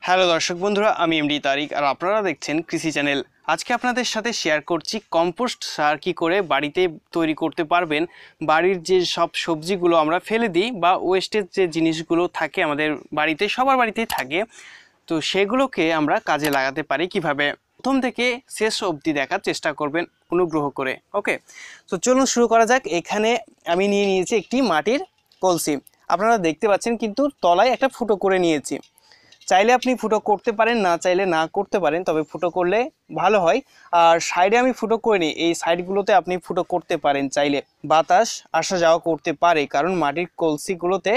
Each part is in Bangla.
হ্যালো দর্শক বন্ধুরা, আমি এমডি তারিক আর আপনারা দেখছেন কৃষি চ্যানেল। আজকে আপনাদের সাথে শেয়ার করছি কম্পোস্ট সার কী করে বাড়িতে তৈরি করতে পারবেন। বাড়ির যে সব সবজিগুলো আমরা ফেলে দিই বা ওয়েস্টেজ যে জিনিসগুলো থাকে আমাদের বাড়িতে, সবার বাড়িতেই থাকে, তো সেগুলোকে আমরা কাজে লাগাতে পারি কিভাবে। প্রথম থেকে শেষ অবধি দেখার চেষ্টা করবেন অনুগ্রহ করে। ওকে, তো চলুন শুরু করা যাক। এখানে আমি নিয়ে নিয়েছি একটি মাটির কলসি। আপনারা দেখতে পাচ্ছেন কিন্তু তলায় একটা ফুটো করে নিয়েছি। চাইলে আপনি ফুটো করতে পারেন, না চাইলে না করতে পারেন, তবে ফুটো করলে ভালো হয়। আর সাইডে আমি ফুটো করিনি, এই সাইডগুলোতে আপনি ফুটো করতে পারেন চাইলে। বাতাস আসা যাওয়া করতে পারে, কারণ মাটির কলসিগুলোতে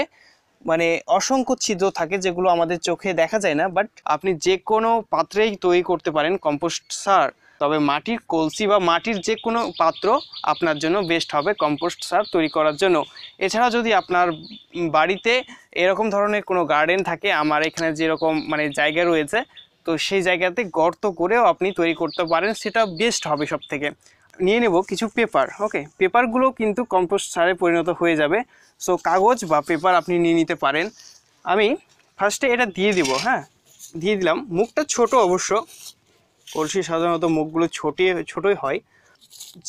মানে অসংখ্য ছিদ্র থাকে যেগুলো আমাদের চোখে দেখা যায় না, বাট আপনি যে কোনো পাত্রেই তৈরি করতে পারেন কম্পোস্ট সার। তবে মাটির কলসি বা মাটির যে কোনো পাত্র আপনার জন্য বেস্ট হবে কম্পোস্ট সার তৈরি করার জন্য। এছাড়া যদি আপনার বাড়িতে এরকম ধরনের কোনো গার্ডেন থাকে, আমার এখানে যেরকম মানে জায়গা রয়েছে, তো সেই জায়গাতে গর্ত করেও আপনি তৈরি করতে পারেন, সেটা বেস্ট হবে সব থেকে। নিয়ে নেব কিছু পেপার। ওকে, পেপারগুলো কিন্তু কম্পোস্ট সারে পরিণত হয়ে যাবে, সো কাগজ বা পেপার আপনি নিয়ে নিতে পারেন। আমি ফার্স্টে এটা দিয়ে দিব। হ্যাঁ, দিয়ে দিলাম। মুখটা ছোট অবশ্য, কলসি সাধারণত মুখগুলো ছোটোই হয়।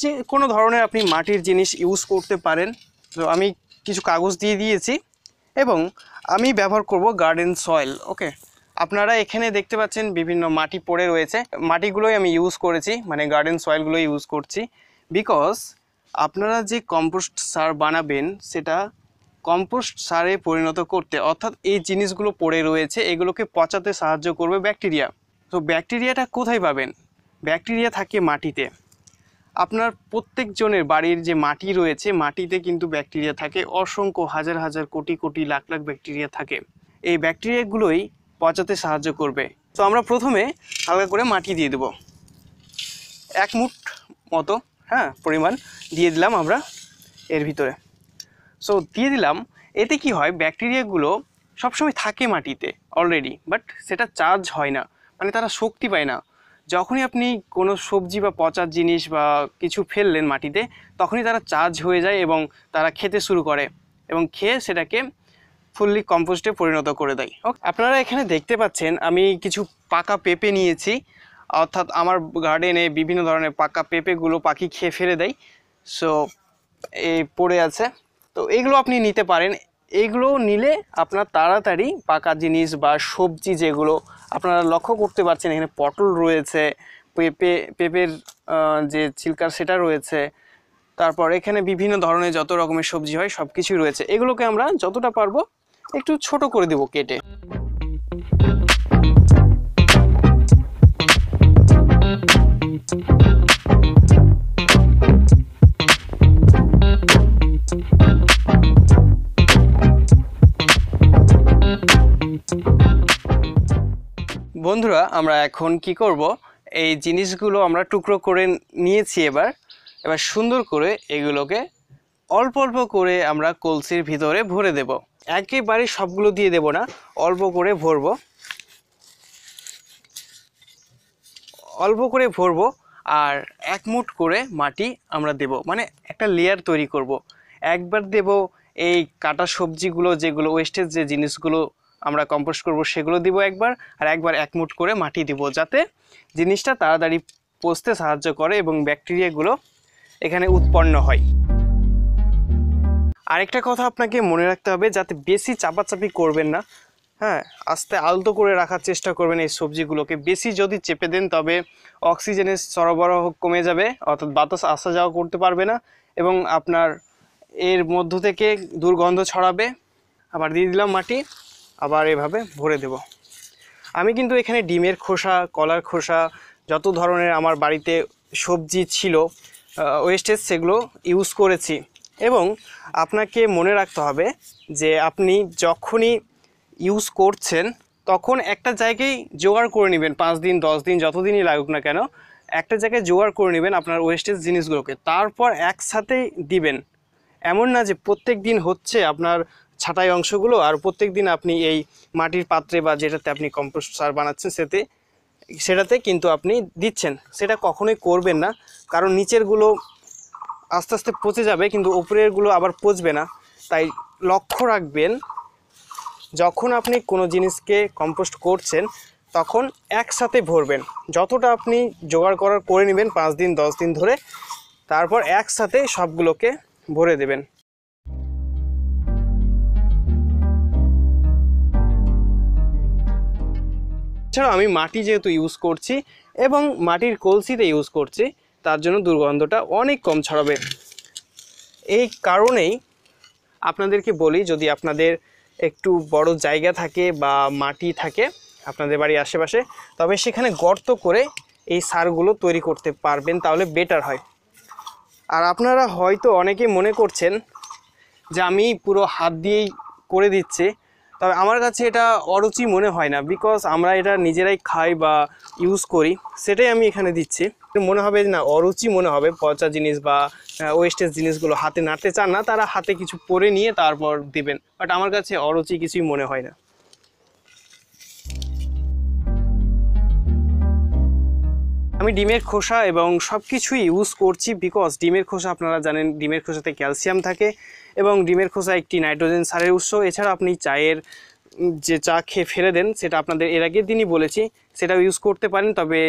যে কোনো ধরনের আপনি মাটির জিনিস ইউজ করতে পারেন। তো আমি কিছু কাগজ দিয়ে দিয়েছি এবং আমি ব্যবহার করব গার্ডেন সয়েল। ওকে, আপনারা এখানে দেখতে পাচ্ছেন বিভিন্ন মাটি পড়ে রয়েছে, মাটিগুলোই আমি ইউজ করেছি, মানে গার্ডেন সয়েলগুলো ইউজ করছি। বিকজ আপনারা যে কম্পোস্ট সার বানাবেন সেটা কম্পোস্ট সারে পরিণত করতে, অর্থাৎ এই জিনিসগুলো পড়ে রয়েছে এগুলোকে পচাতে সাহায্য করবে ব্যাকটেরিয়া। তো ব্যাকটেরিয়াটা কোথায় পাবেন? ব্যাকটেরিয়া থাকে মাটিতে। আপনার প্রত্যেকজনের বাড়ির যে মাটি রয়েছে, মাটিতে কিন্তু ব্যাকটেরিয়া থাকে, অসংখ্য হাজার হাজার কোটি কোটি লাখ লাখ ব্যাকটেরিয়া থাকে। এই ব্যাকটেরিয়াগুলোই পচাতে সাহায্য করবে। তো আমরা প্রথমে হালকা করে মাটি দিয়ে দেব, 1 মুঠ মতো পরিমাণ দিয়ে দিলাম আমরা এর ভিতরে। সো দিয়ে দিলাম। এতে কি হয়, ব্যাকটেরিয়াগুলো সবসময় থাকে মাটিতে অলরেডি, বাট সেটা চার্জ হয় না, মানে তারা শক্তি পায় না। যখনই আপনি কোনো সবজি বা পচার জিনিস বা কিছু ফেললেন মাটিতে, তখনই তারা চার্জ হয়ে যায় এবং তারা খেতে শুরু করে এবং খেয়ে সেটাকে ফুললি কম্পোস্টে পরিণত করে দেয়। আপনারা এখানে দেখতে পাচ্ছেন আমি কিছু পাকা পেঁপে নিয়েছি, অর্থাৎ আমার গার্ডেনে বিভিন্ন ধরনের পাকা পেঁপেগুলো পাখি খেয়ে ফেলে দেয়, সো এই পড়ে আছে। তো এইগুলো আপনি নিতে পারেন। এইগুলো নিলে আপনার তাড়াতাড়ি পাকা জিনিস বা সবজি, যেগুলো আপনারা লক্ষ্য করতে পারছেন, এখানে পটল রয়েছে, পেঁপের যে ছিলকা সেটা রয়েছে, তারপর এখানে বিভিন্ন ধরনের যত রকমের সবজি হয় সব কিছুই রয়েছে। এগুলোকে আমরা যতটা পারবো একটু ছোট করে দেব কেটে। বন্ধুরা, আমরা এখন কি করব, এই জিনিসগুলো আমরা টুকরো করে নিয়েছি। এবার সুন্দর করে এগুলোকে অল্প অল্প করে আমরা কলসির ভিতরে ভরে দেব। একেবারে সবগুলো দিয়ে দেব না, অল্প করে ভরবো, অল্প করে ভরবো। আর 1 মুঠ করে মাটি আমরা দেব, মানে একটা লেয়ার তৈরি করব। একবার দেব এই কাটা সবজিগুলো, যেগুলো ওয়েস্টেজ যে জিনিসগুলো আমরা কম্পোস্ট করব সেগুলো দিব একবার, আর একবার 1 মুঠ করে মাটি দিব, যাতে জিনিসটা তাড়াতাড়ি পচতে সাহায্য করে এবং ব্যাকটেরিয়াগুলো এখানে উৎপন্ন হয়। আরেকটা কথা আপনাকে মনে রাখতে হবে, যাতে বেশি চাপাচাপি করবেন না। হ্যাঁ, আস্তে আলতো করে রাখার চেষ্টা করবেন এই সবজিগুলোকে। বেশি যদি চেপে দেন তবে অক্সিজেনের সরবরাহ কমে যাবে, অর্থাৎ বাতাস আসা যাওয়া করতে পারবে না এবং আপনার এর মধ্য থেকে দুর্গন্ধ ছড়াবে। আবার দিয়ে দিলাম মাটি, আবার এভাবে ভরে দেব। আমি কিন্তু এখানে ডিমের খোসা, কলার খোসা, যত ধরনের আমার বাড়িতে সবজি ছিল ওয়েস্টেজ, সেগুলো ইউজ করেছি। এবং আপনাকে মনে রাখতে হবে যে আপনি যখনই ইউজ করছেন তখন একটা জায়গায় জোগাড় করে নেবেন, 5 দিন 10 দিন যতদিনই লাগুক না কেন, একটা জায়গায় জোগাড় করে নেবেন আপনার ওয়েস্টেজ জিনিসগুলোকে, তারপর একসাথে দিবেন। এমন না যে প্রত্যেক দিন হচ্ছে আপনার ছাঁটাই অংশগুলো আর প্রত্যেক দিন আপনি এই মাটির পাত্রে বা যেটাতে আপনি কম্পোস্ট সার বানাচ্ছেন সেটাতে কিন্তু আপনি দিচ্ছেন। সেটা কখনোই করবেন না, কারণ নিচেরগুলো আস্তে আস্তে পচে যাবে কিন্তু উপরেরগুলো আবার পচবে না। তাই লক্ষ্য রাখবেন যখন আপনি কোনো জিনিসকে কম্পোস্ট করছেন তখন একসাথে ভরবেন, যতটা আপনি জোগাড় করে নেবেন 5 দিন 10 দিন ধরে, তারপর একসাথে সবগুলোকে ভরে দেবেন। এছাড়াও আমি মাটি যেহেতু ইউজ করছি এবং মাটির কলসিতে ইউজ করছি, তার জন্য দুর্গন্ধটা অনেক কম ছড়াবে। এই কারণেই আপনাদেরকে বলি, যদি আপনাদের একটু বড় জায়গা থাকে বা মাটি থাকে আপনাদের বাড়ির আশেপাশে, তবে সেখানে গর্ত করে এই সারগুলো তৈরি করতে পারবেন, তাহলে বেটার হয়। আর আপনারা হয়তো অনেকেই মনে করছেন যে আমি পুরো হাত দিয়েই করে দিচ্ছি, তবে আমার কাছে এটা অরুচি মনে হয় না, বিকজ আমরা এটা নিজেরাই খাই বা ইউজ করি, সেটাই আমি এখানে দিচ্ছি। মনে হবে না অরুচি মনে হবে, পচা জিনিস বা ওয়েস্টেজ জিনিসগুলো হাতে নাড়তে চান না, তারা হাতে কিছু পরে নিয়ে তারপর দিবেন, বাট আমার কাছে অরুচি কিছুই মনে হয় না। আমি ডিমের খোসা এবং সব কিছুই ইউজ করছি, বিকজ ডিমের খোসা আপনারা জানেন ডিমের খোসাতে ক্যালসিয়াম থাকে এবং ডিমের খোসা একটি নাইট্রোজেন সারের উৎস। এছাড়া আপনি চায়ের যে চা খেয়ে ফেলে দেন, সেটা আপনাদের এর আগের দিনই বলেছি, সেটাও ইউজ করতে পারেন, তবে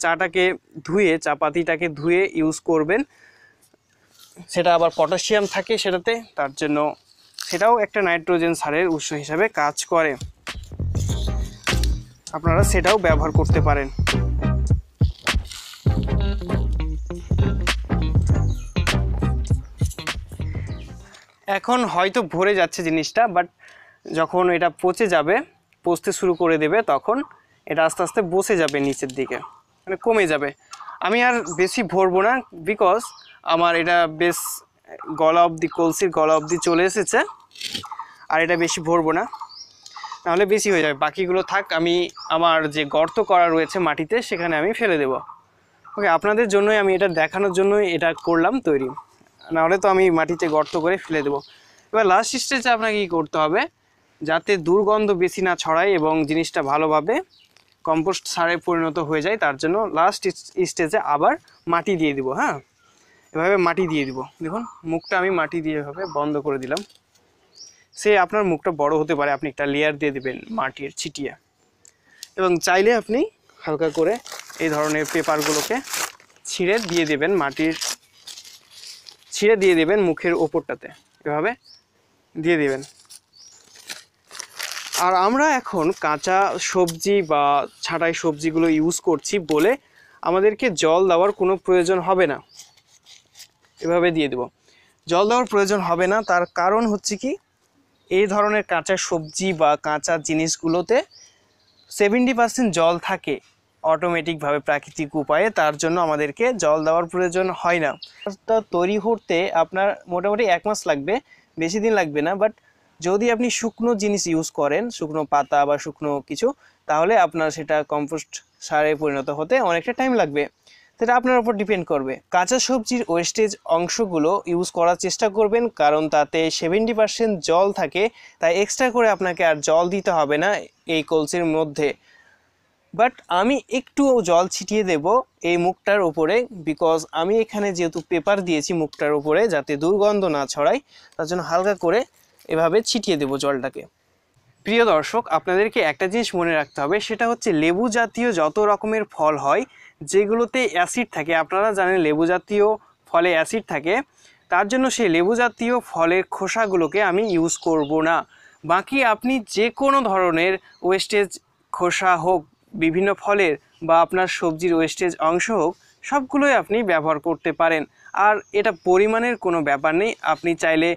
চাটাকে ধুয়ে, চা পাতিটাকে ধুয়ে ইউজ করবেন, সেটা আবার পটাশিয়াম থাকে সেটাতে, তার জন্য সেটাও একটা নাইট্রোজেন সারের উৎস হিসাবে কাজ করে, আপনারা সেটাও ব্যবহার করতে পারেন। এখন হয়তো ভরে যাচ্ছে জিনিসটা, বাট যখন এটা পচতে শুরু করে দেবে, তখন এটা আস্তে আস্তে বসে যাবে নিচের দিকে, মানে কমে যাবে। আমি আর বেশি ভরবো না, বিকজ আমার এটা বেশ গলা অবধি, কলসির গলা অবধি চলে এসেছে, আর এটা বেশি ভরবো না, নাহলে বেশি হয়ে যাবে। বাকিগুলো থাক, আমি আমার যে গর্ত করা রয়েছে মাটিতে সেখানে আমি ফেলে দেব। ওকে, আপনাদের জন্যই আমি এটা দেখানোর জন্যই এটা করলাম তৈরি, নাহলে তো আমি মাটিতে গর্ত করে ফেলে দেবো। এবার লাস্ট স্টেজে আপনাকে কী করতে হবে, যাতে দুর্গন্ধ বেশি না ছড়ায় এবং জিনিসটা ভালোভাবে কম্পোস্ট সারে পরিণত হয়ে যায়, তার জন্য লাস্ট স্টেজে আবার মাটি দিয়ে দিব। হ্যাঁ, এভাবে মাটি দিয়ে দিব। দেখুন মুখটা আমি মাটি দিয়ে এভাবে বন্ধ করে দিলাম। সে আপনার মুখটা বড় হতে পারে, আপনি একটা লেয়ার দিয়ে দেবেন মাটির ছিটিয়ে, এবং চাইলে আপনি হালকা করে এই ধরনের পেপারগুলোকে ছিঁড়ে দিয়ে দেবেন মুখের ওপরটাতে, এভাবে দিয়ে দেবেন। আর আমরা এখন কাঁচা সবজি বা ছাঁটাই সবজিগুলো ইউজ করছি বলে আমাদেরকে জল দেওয়ার কোনো প্রয়োজন হবে না, এভাবে দিয়ে দেব। জল দেওয়ার প্রয়োজন হবে না, তার কারণ হচ্ছে কি, এই ধরনের কাঁচা সবজি বা কাঁচা জিনিসগুলোতে 70% জল থাকে অটোমেটিকভাবে, প্রাকৃতিক উপায়ে, তার জন্য আমাদেরকে জল দেওয়ার প্রয়োজন হয় না। তৈরি করতে আপনার মোটামুটি 1 মাস লাগবে, বেশি দিন লাগবে না। বাট যদি আপনি শুকনো জিনিস ইউজ করেন, শুকনো পাতা বা শুকনো কিছু, তাহলে আপনার সেটা কম্পোস্ট সারে পরিণত হতে অনেকটা টাইম লাগবে, সেটা আপনার উপর ডিপেন্ড করবে। কাঁচা সবজির ওয়েস্টেজ অংশগুলো ইউজ করার চেষ্টা করবেন, কারণ তাতে 70% জল থাকে, তাই এক্সট্রা করে আপনাকে আর জল দিতে হবে না এই কলসির মধ্যে। বাট আমি একটু জল ছিটিয়ে দেব এই মুখটার উপরে, বিকজ আমি এখানে যেহেতু পেপার দিয়েছি মুখটার উপরে, যাতে দুর্গন্ধ না ছড়ায়, তার জন্য হালকা করে এভাবে ছিটিয়ে দেব জলটাকে। প্রিয় দর্শক, আপনাদেরকে একটা জিনিস মনে রাখতে হবে, সেটা হচ্ছে লেবু জাতীয় যত রকমের ফল হয় যেগুলোতে অ্যাসিড থাকে, আপনারা জানেন লেবু জাতীয় ফলে অ্যাসিড থাকে, তার জন্য সেই লেবু জাতীয় ফলের খোসাগুলোকে আমি ইউজ করব না। বাকি আপনি যে কোনো ধরনের ওয়েস্টেজ খোসা হোক, বিভিন্ন ফলের বা আপনার সবজির ওয়েস্টেজ অংশ হোক, সবগুলোই আপনি ব্যবহার করতে পারেন। আর এটা পরিমাণের কোনো ব্যাপার নেই, আপনি চাইলে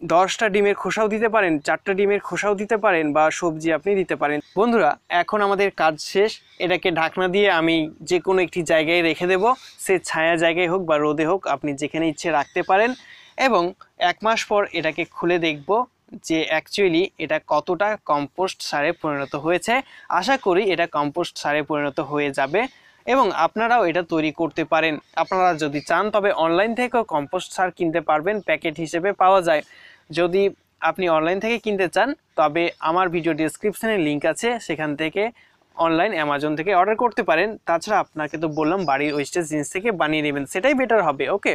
10টা ডিমের খোসাও দিতে পারেন, 4টা ডিমের খোসাও দিতে পারেন, বা সবজি আপনি দিতে পারেন। বন্ধুরা, এখন আমাদের কাজ শেষ, এটাকে ঢাকনা দিয়ে আমি যে কোনো একটি জায়গায় রেখে দেব, সে ছায়া জায়গায় হোক বা রোদে হোক, আপনি যেখানে ইচ্ছে রাখতে পারেন, এবং 1 মাস পর এটাকে খুলে দেখব যে অ্যাকচুয়ালি এটা কতটা কম্পোস্ট সারে পরিণত হয়েছে। আশা করি এটা কম্পোস্ট সারে পরিণত হয়ে যাবে এবং আপনারাও এটা তৈরি করতে পারেন। আপনারা যদি চান তবে অনলাইন থেকেও কম্পোস্ট সার কিনতে পারবেন, প্যাকেট হিসেবে পাওয়া যায়। যদি আপনি অনলাইন থেকে কিনতে চান তবে আমার ভিডিও ডেসক্রিপশানে লিঙ্ক আছে, সেখান থেকে অনলাইন অ্যামাজন থেকে অর্ডার করতে পারেন। তাছাড়া আপনাকে তো বললাম বাড়ির ওয়েস্টেজ জিনিস থেকে বানিয়ে নেবেন, সেটাই বেটার হবে। ওকে,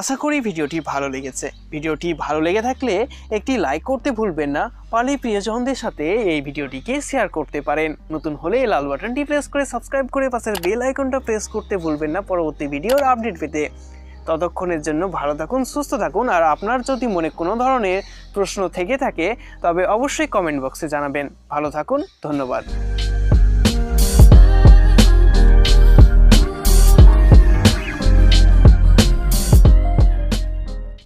আশা করি ভিডিওটি ভালো লেগেছে। ভিডিওটি ভালো লেগে থাকলে একটি লাইক করতে ভুলবেন না। পারলে প্রিয়জনদের সাথে এই ভিডিওটিকে শেয়ার করতে পারেন। নতুন হলে লাল বাটনটি প্রেস করে সাবস্ক্রাইব করে পাশের বেল আইকনটা প্রেস করতে ভুলবেন না পরবর্তী ভিডিওর আপডেট পেতে। ততক্ষণের জন্য ভালো থাকুন, সুস্থ থাকুন। আর আপনার যদি মনে কোনো ধরনের প্রশ্ন থেকে থাকে তবে অবশ্যই কমেন্ট বক্সে জানাবেন। ভালো থাকুন, ধন্যবাদ।